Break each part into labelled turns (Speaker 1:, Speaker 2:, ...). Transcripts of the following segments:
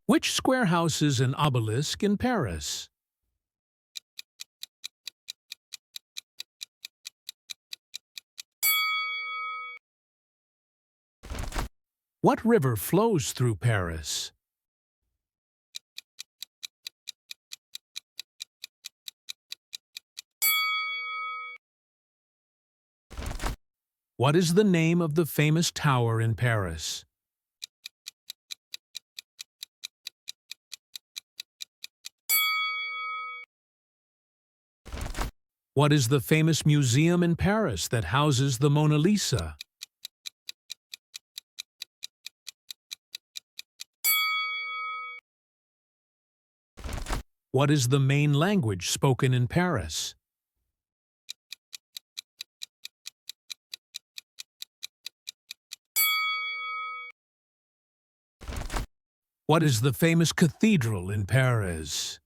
Speaker 1: Which square houses an obelisk in Paris? What river flows through Paris? What is the name of the famous tower in Paris? What is the famous museum in Paris that houses the Mona Lisa? What is the main language spoken in Paris? What is the famous cathedral in Paris?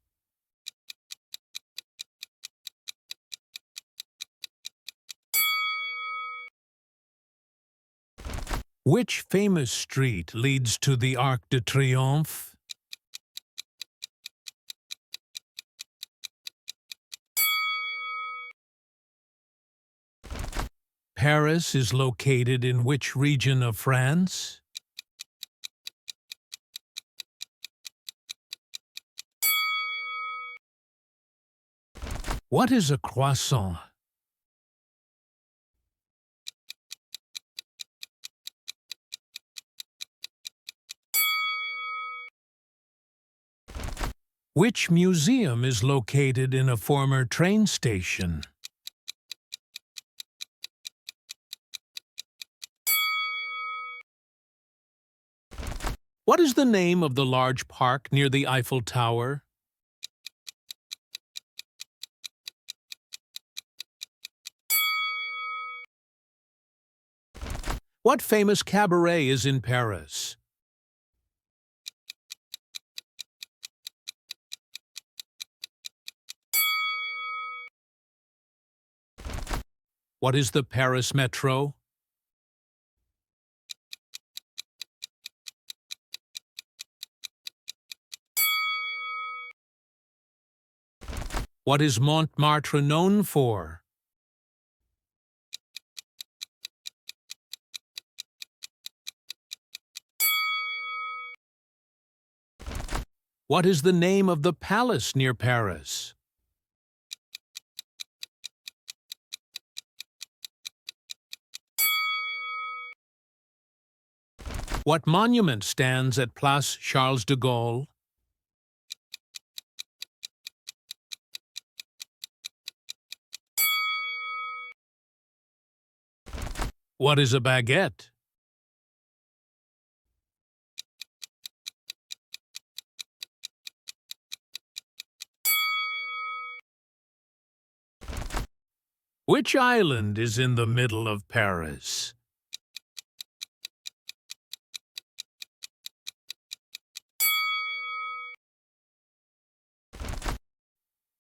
Speaker 1: Which famous street leads to the Arc de Triomphe? Paris is located in which region of France? What is a croissant? Which museum is located in a former train station? What is the name of the large park near the Eiffel Tower? What famous cabaret is in Paris? What is the Paris Metro? What is Montmartre known for? What is the name of the palace near Paris? What monument stands at Place Charles de Gaulle? What is a baguette? Which island is in the middle of Paris?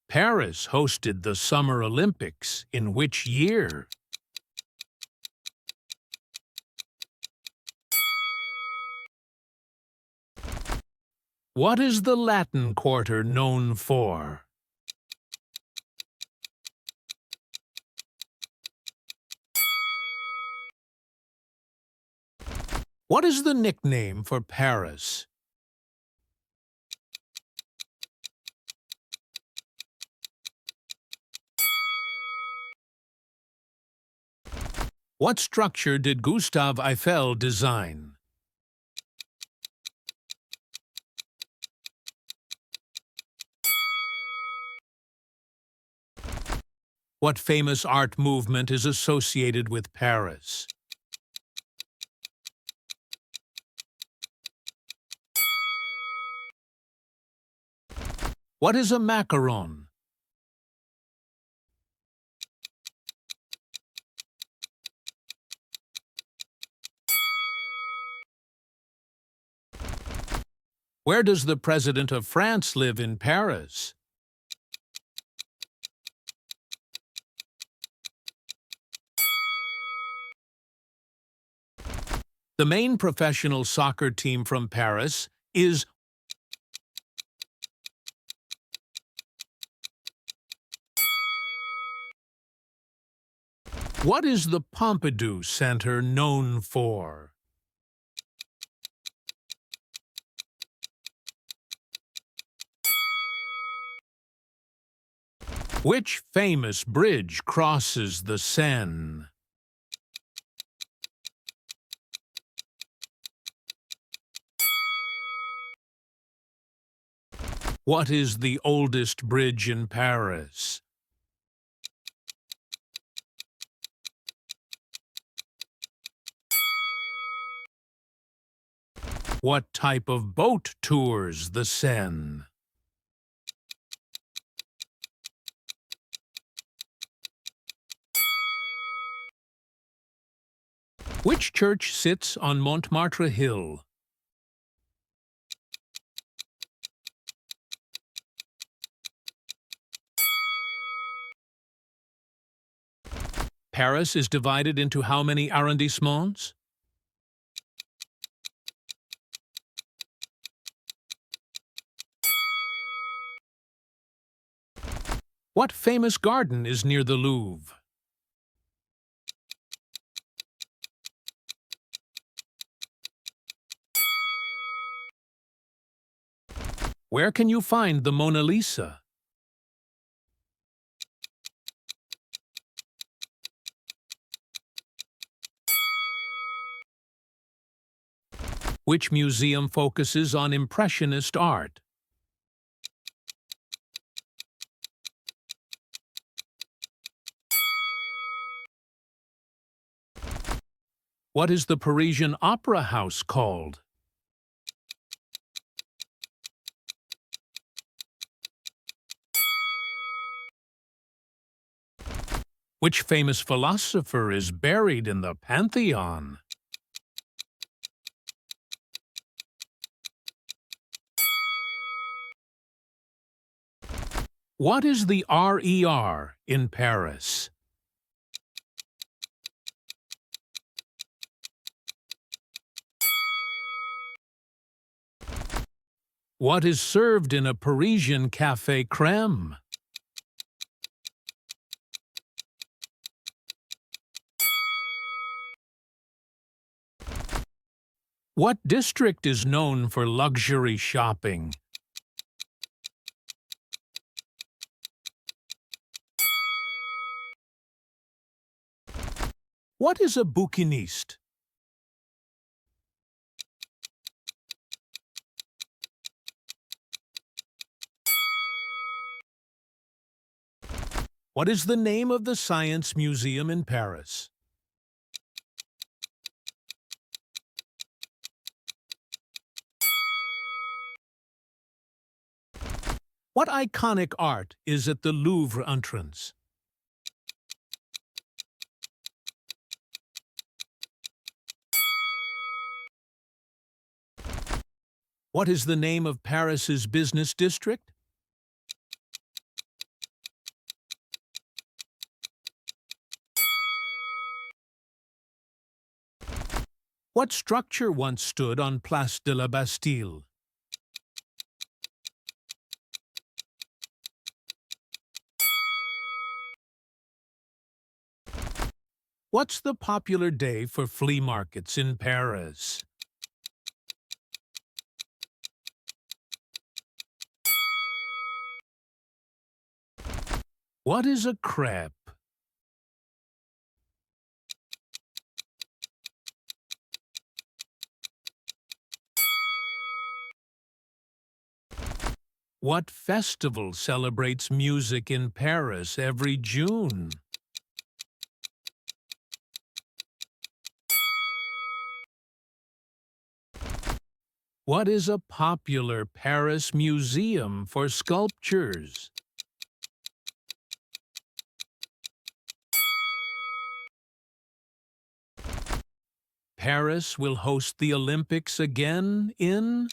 Speaker 1: Paris hosted the Summer Olympics in which year? What is the Latin Quarter known for? What is the nickname for Paris? What structure did Gustave Eiffel design? What famous art movement is associated with Paris? What is a macaron? Where does the President of France live in Paris? The main professional soccer team from Paris is What is the Pompidou Center known for? Which famous bridge crosses the Seine? What is the oldest bridge in Paris? What type of boat tours the Seine? Which church sits on Montmartre Hill? Paris is divided into how many arrondissements? What famous garden is near the Louvre? Where can you find the Mona Lisa? Which museum focuses on Impressionist art? What is the Parisian Opera House called? Which famous philosopher is buried in the Pantheon? What is the RER in Paris? What is served in a Parisian café crème? What district is known for luxury shopping? What is a bouquiniste? What is the name of the Science Museum in Paris? What iconic art is at the Louvre entrance? What is the name of Paris's business district? What structure once stood on Place de la Bastille? What's the popular day for flea markets in Paris? What is a crepe? What festival celebrates music in Paris every June? What is a popular Paris museum for sculptures? Paris will host the Olympics again in